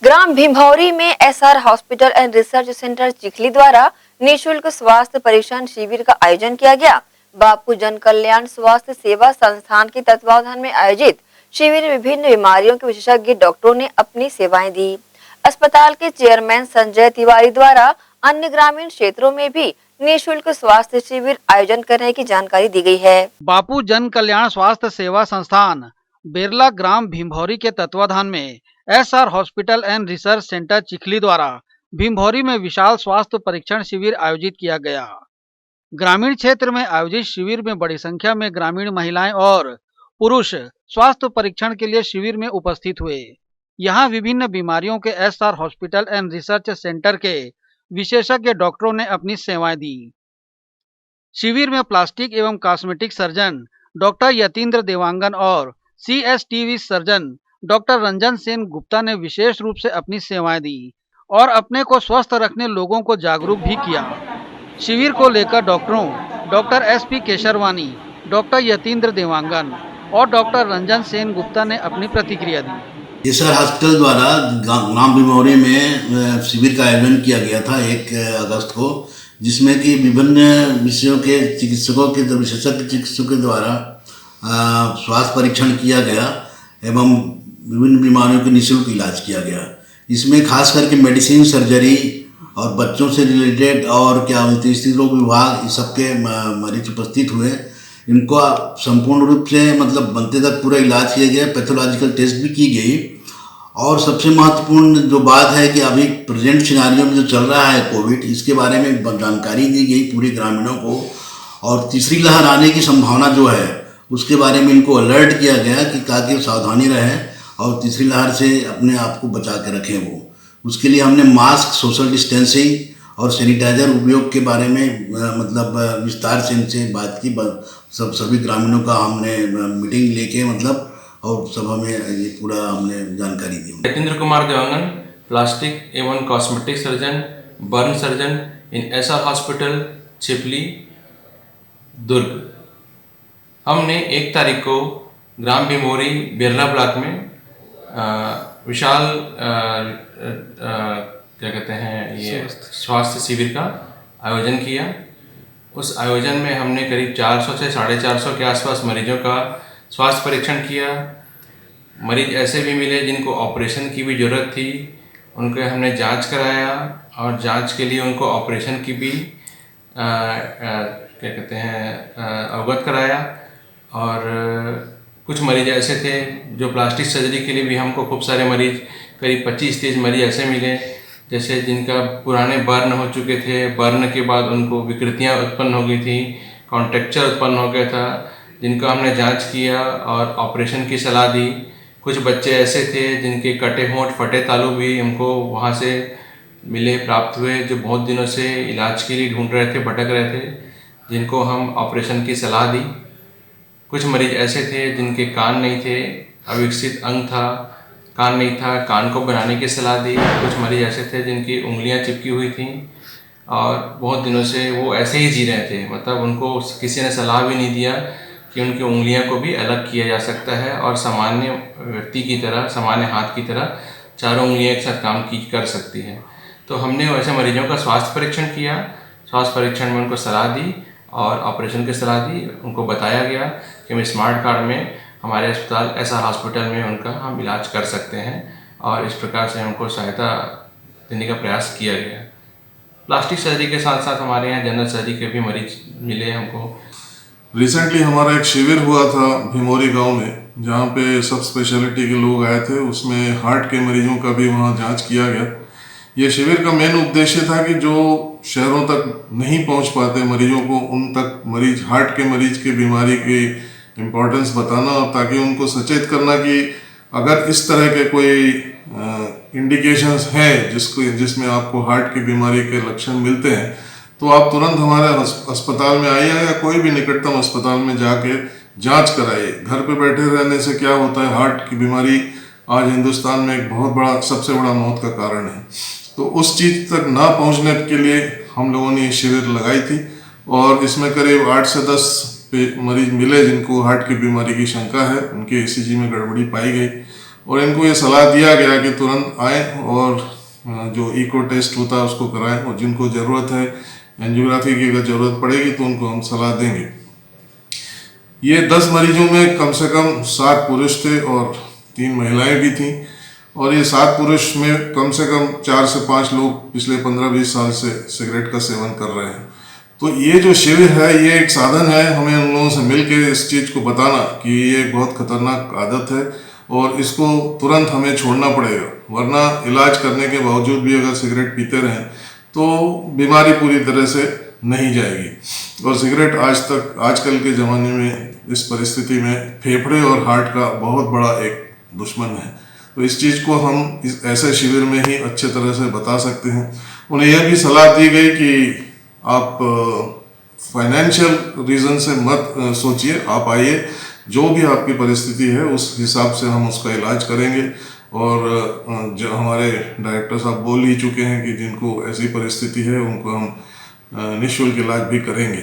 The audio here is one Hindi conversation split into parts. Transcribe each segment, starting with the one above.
ग्राम भीमभौरी में SR hospital and research centre Chikhli द्वारा निःशुल्क स्वास्थ्य परीक्षण शिविर का आयोजन किया गया। बापू जन कल्याण स्वास्थ्य सेवा संस्थान के तत्वावधान में आयोजित शिविर में विभिन्न बीमारियों के विशेषज्ञ डॉक्टरों ने अपनी सेवाएं दी। अस्पताल के चेयरमैन संजय तिवारी द्वारा अन्य ग्रामीण क्षेत्रों में भी निःशुल्क स्वास्थ्य शिविर आयोजन करने की जानकारी दी गई है। बापू जन कल्याण स्वास्थ्य सेवा संस्थान बेरला ग्राम भीमभौरी के तत्वाधान में SR hospital and research centre Chikhli द्वारा भीमभौरी में विशाल स्वास्थ्य परीक्षण शिविर आयोजित किया गया। ग्रामीण क्षेत्र में आयोजित शिविर में बड़ी संख्या में ग्रामीण महिलाएं और पुरुष स्वास्थ्य परीक्षण के लिए शिविर में उपस्थित हुए। यहां विभिन्न बीमारियों के SR hospital and research centre के विशेषज्ञ डॉक्टरों ने अपनी सेवाएं दी। शिविर में प्लास्टिक एवं cosmetic surgeon doctor Yatindra Dewangan और सीएसटीवी सर्जन डॉक्टर रंजन सेन गुप्ता ने विशेष रूप से अपनी सेवाएं दी और अपने को स्वस्थ रखने लोगों को जागरूक भी किया। शिविर को लेकर डॉक्टरों doctor SP Kesharwani, doctor Yatindra Dewangan और डॉक्टर रंजन सेन गुप्ता ने अपनी प्रतिक्रिया दी। एसआर हॉस्पिटल द्वारा ग्राम भीमभौरी में शिविर का आयोजन किया गया था 1 अगस्त को, जिसमें कि विभिन्न विषयों के चिकित्सकों के विशेषज्ञ चिकित्सकों के द्वारा स्वास्थ्य परीक्षण किया गया एवं विभिन्न बीमारियों के निःशुल्क इलाज किया गया। इसमें खास करके मेडिसिन, सर्जरी और बच्चों से रिलेटेड और क्या बोलते हैं स्त्री रोग विभाग, इस सबके मरीज उपस्थित हुए। इनको संपूर्ण रूप से मतलब बनते तक पूरा इलाज किया गया, पैथोलॉजिकल टेस्ट भी की गई। और सबसे महत्वपूर्ण जो बात है कि अभी प्रेजेंट सिनारियो में जो चल रहा है कोविड, इसके बारे में जानकारी दी गई पूरे ग्रामीणों को। और तीसरी लहर आने की संभावना जो है उसके बारे में इनको अलर्ट किया गया कि ताकि सावधानी रहे और तीसरी लहर से अपने आप को बचा के रखें। वो उसके लिए हमने मास्क, सोशल डिस्टेंसिंग और सैनिटाइजर उपयोग के बारे में मतलब विस्तार से इनसे बात की। सभी ग्रामीणों का हमने मीटिंग लेके मतलब और सभा में ये पूरा हमने जानकारी दी। यतीन्द्र कुमार देवांगन, प्लास्टिक एवं cosmetic surgeon, burn surgeon in SR hospital Chikhli Durg. हमने 1 तारीख को ग्राम भीमभौरी बेरला ब्लॉक में विशाल क्या कहते हैं ये स्वास्थ्य शिविर का आयोजन किया। उस आयोजन में हमने करीब 400 से 450 के आसपास मरीजों का स्वास्थ्य परीक्षण किया। मरीज ऐसे भी मिले जिनको ऑपरेशन की भी ज़रूरत थी, उनके हमने जांच कराया और जांच के लिए उनको ऑपरेशन की भी क्या कहते हैं अवगत कराया। और कुछ मरीज ऐसे थे जो प्लास्टिक सर्जरी के लिए भी हमको खूब सारे मरीज, करीब 25-30 मरीज ऐसे मिले जैसे जिनका पुराने बर्न हो चुके थे, बर्न के बाद उनको विकृतियां उत्पन्न हो गई थी, कॉन्ट्रैक्चर उत्पन्न हो गया था, जिनका हमने जांच किया और ऑपरेशन की सलाह दी। कुछ बच्चे ऐसे थे जिनके कटे होंठ, फटे तालू भी हमको वहाँ से मिले, प्राप्त हुए, जो बहुत दिनों से इलाज के लिए ढूंढ रहे थे, भटक रहे थे, जिनको हम ऑपरेशन की सलाह दी। कुछ मरीज ऐसे थे जिनके कान नहीं थे, अविकसित अंग था, कान नहीं था, कान को बनाने की सलाह दी। कुछ मरीज ऐसे थे जिनकी उंगलियां चिपकी हुई थीं और बहुत दिनों से वो ऐसे ही जी रहे थे, मतलब उनको किसी ने सलाह भी नहीं दिया कि उनकी उंगलियां को भी अलग किया जा सकता है और सामान्य व्यक्ति की तरह, सामान्य हाथ की तरह चारों उंगलियां एक साथ काम की कर सकती हैं। तो हमने वैसे मरीजों का स्वास्थ्य परीक्षण किया, स्वास्थ्य परीक्षण में उनको सलाह दी और ऑपरेशन की सलाह दी। उनको बताया गया कि हम स्मार्ट कार्ड में हमारे अस्पताल एसआर हॉस्पिटल में उनका हम इलाज कर सकते हैं और इस प्रकार से हमको सहायता देने का प्रयास किया गया। प्लास्टिक सर्जरी के साथ साथ हमारे यहाँ जनरल सर्जरी के भी मरीज मिले हमको। रिसेंटली हमारा एक शिविर हुआ था भीमभौरी गांव में, जहाँ पे सब स्पेशलिटी के लोग आए थे। उसमें हार्ट के मरीजों का भी वहाँ जांच किया गया। ये शिविर का मेन उद्देश्य था कि जो शहरों तक नहीं पहुंच पाते मरीजों को, उन तक मरीज, हार्ट के मरीज की बीमारी की इम्पोर्टेंस बताना और ताकि उनको सचेत करना कि अगर इस तरह के कोई इंडिकेशंस हैं जिसमें आपको हार्ट की बीमारी के लक्षण मिलते हैं तो आप तुरंत हमारे अस्पताल में आइए या कोई भी निकटतम अस्पताल में जाके जांच कराइए। घर पे बैठे रहने से क्या होता है, हार्ट की बीमारी आज हिंदुस्तान में एक बहुत बड़ा, सबसे बड़ा मौत का कारण है। तो उस चीज़ तक ना पहुंचने के लिए हम लोगों ने शिविर लगाई थी और इसमें करीब 8 से 10 मरीज मिले जिनको हार्ट की बीमारी की शंका है, उनके ईसीजी में गड़बड़ी पाई गई और इनको ये सलाह दिया गया कि तुरंत आए और जो इको टेस्ट होता है उसको कराएं, और जिनको ज़रूरत है एंजियोग्राफी की अगर ज़रूरत पड़ेगी तो उनको हम सलाह देंगे। ये 10 मरीजों में कम से कम 7 पुरुष थे और 3 महिलाएं भी थीं, और ये 7 पुरुष में कम से कम 4 से 5 लोग पिछले 15-20 साल से सिगरेट का सेवन कर रहे हैं। तो ये जो शिविर है ये एक साधन है हमें उन लोगों से मिलकर इस चीज़ को बताना कि ये एक बहुत खतरनाक आदत है और इसको तुरंत हमें छोड़ना पड़ेगा, वरना इलाज करने के बावजूद भी अगर सिगरेट पीते रहें तो बीमारी पूरी तरह से नहीं जाएगी। और सिगरेट आजकल के ज़माने में इस परिस्थिति में फेफड़े और हार्ट का बहुत बड़ा एक दुश्मन है। तो इस चीज़ को हम इस ऐसे शिविर में ही अच्छे तरह से बता सकते हैं। उन्हें यह भी सलाह दी गई कि आप फाइनेंशियल रीज़न से मत सोचिए, आप आइए, जो भी आपकी परिस्थिति है उस हिसाब से हम उसका इलाज करेंगे। और जो हमारे डायरेक्टर साहब बोल ही चुके हैं कि जिनको ऐसी परिस्थिति है उनको हम निःशुल्क इलाज भी करेंगे।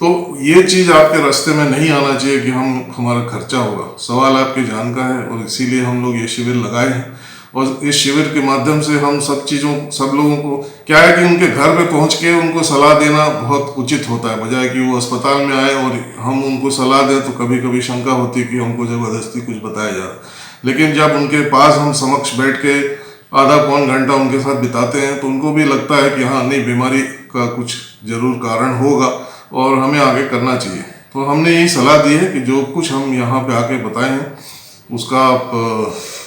तो ये चीज़ आपके रास्ते में नहीं आना चाहिए कि हमारा खर्चा होगा। सवाल आपकी जान का है और इसीलिए हम लोग ये शिविर लगाए हैं। और इस शिविर के माध्यम से हम सब लोगों को क्या है कि उनके घर पे पहुंच के उनको सलाह देना बहुत उचित होता है, बजाय कि वो अस्पताल में आए और हम उनको सलाह दें तो कभी कभी शंका होती है कि हमको ज़बरदस्ती कुछ बताया जा रहा है। लेकिन जब उनके पास हम समक्ष बैठ के आधा पौन घंटा उनके साथ बिताते हैं तो उनको भी लगता है कि हाँ नहीं, बीमारी का कुछ ज़रूर कारण होगा और हमें आगे करना चाहिए। तो हमने यही सलाह दी है कि जो कुछ हम यहाँ पे आके बताए हैं उसका आप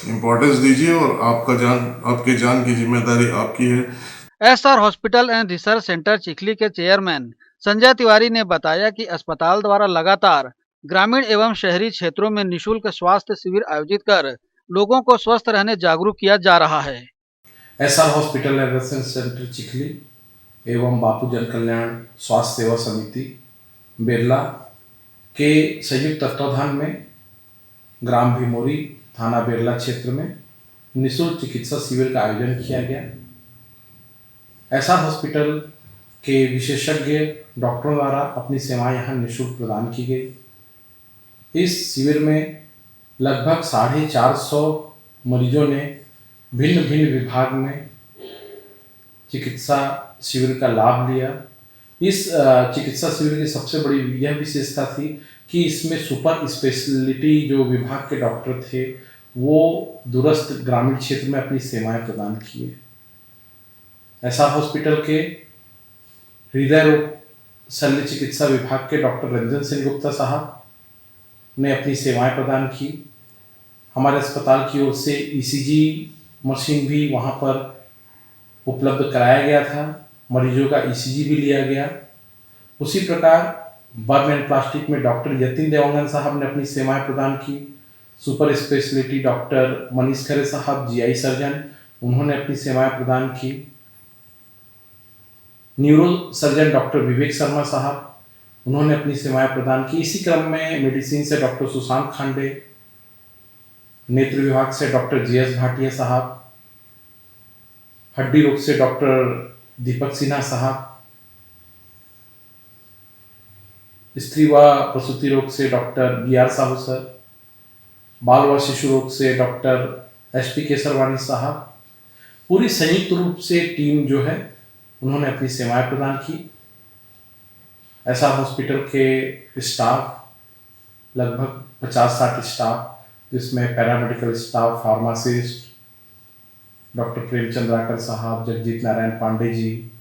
इम्पोर्टेंस दीजिए और आपके जान की जिम्मेदारी आपकी है। SR hospital and research centre Chikhli के चेयरमैन संजय तिवारी ने बताया कि अस्पताल द्वारा लगातार ग्रामीण एवं शहरी क्षेत्रों में निःशुल्क स्वास्थ्य शिविर आयोजित कर लोगों को स्वस्थ रहने जागरूक किया जा रहा है। SR hospital and research centre Chikhli एवं बापू जन कल्याण स्वास्थ्य सेवा समिति बिरला के संयुक्त तत्वाधान में ग्राम भीमोरी थाना बिरला क्षेत्र में निःशुल्क चिकित्सा शिविर का आयोजन किया गया। एसआर हॉस्पिटल के विशेषज्ञ डॉक्टरों द्वारा अपनी सेवाएं यहाँ निःशुल्क प्रदान की गई। इस शिविर में लगभग 450 मरीजों ने भिन्न भिन्न विभाग में चिकित्सा शिविर का लाभ लिया। इस चिकित्सा शिविर की सबसे बड़ी यह विशेषता थी कि इसमें सुपर स्पेशलिटी जो विभाग के डॉक्टर थे वो दूरस्थ ग्रामीण क्षेत्र में अपनी सेवाएं प्रदान किए। एसआर हॉस्पिटल के हृदय रोग शल्य चिकित्सा विभाग के डॉक्टर रंजन सिंह गुप्ता साहब ने अपनी सेवाएं प्रदान की। हमारे अस्पताल की ओर से ईसीजी मशीन भी वहां पर उपलब्ध कराया गया था, मरीजों का ईसीजी भी लिया गया। उसी प्रकार बर्न एंड प्लास्टिक में डॉक्टर यतिन देवांगन साहब ने अपनी सेवाएं प्रदान की। सुपर स्पेशलिटी डॉक्टर मनीष खरे साहब जीआई सर्जन, उन्होंने अपनी सेवाएं प्रदान की। Neuro surgeon doctor Vivek Sharma साहब, उन्होंने अपनी सेवाएं प्रदान की। इसी क्रम में मेडिसिन से डॉक्टर सुशांत खांडे, नेत्र विभाग से डॉक्टर जीएस भाटिया साहब, हड्डी रोग से डॉक्टर दीपक सिन्हा साहब, स्त्री व प्रसूति रोग से डॉक्टर बीआर साहू सर, बाल व शिशु रोग से डॉक्टर एसपी केसरवानी साहब, पूरी संयुक्त रूप से टीम जो है उन्होंने अपनी सेवाएं प्रदान की। एसआर हॉस्पिटल के स्टाफ लगभग 50-60 स्टाफ, जिसमें paramedical staff, pharmacist, doctor Premchand Rakar साहब, जगजीत नारायण पांडे जी,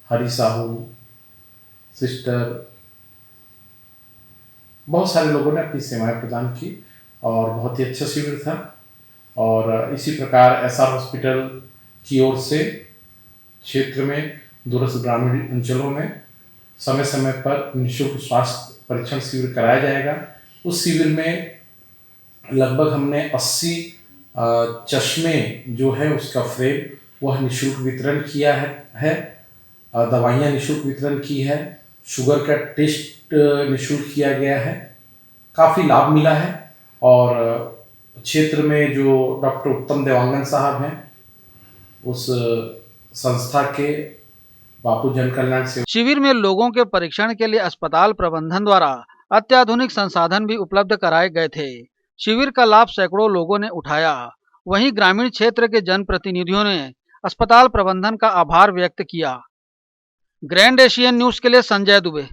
हरि साहू, सिस्टर, बहुत सारे लोगों ने अपनी सेवाएं प्रदान की और बहुत ही अच्छा शिविर था। और इसी प्रकार एसआर हॉस्पिटल की ओर से क्षेत्र में दूरस्थ ग्रामीण अंचलों में समय समय पर निःशुल्क स्वास्थ्य परीक्षण शिविर कराया जाएगा। उस शिविर में लगभग हमने 80 चश्मे जो है उसका फ्रेम वह निःशुल्क वितरण किया है। दवाइयाँ निःशुल्क वितरण की है। शुगर का टेस्ट निःशुल्क किया गया है। काफ़ी लाभ मिला है। और क्षेत्र में जो डॉक्टर उत्तम देवांगन साहब हैं उस संस्था के बापू जन कल्याण से शिविर में लोगों के परीक्षण के लिए अस्पताल प्रबंधन द्वारा अत्याधुनिक संसाधन भी उपलब्ध कराए गए थे। शिविर का लाभ सैकड़ों लोगों ने उठाया। वहीं ग्रामीण क्षेत्र के जनप्रतिनिधियों ने अस्पताल प्रबंधन का आभार व्यक्त किया। ग्रैंड एशियन न्यूज के लिए संजय दुबे।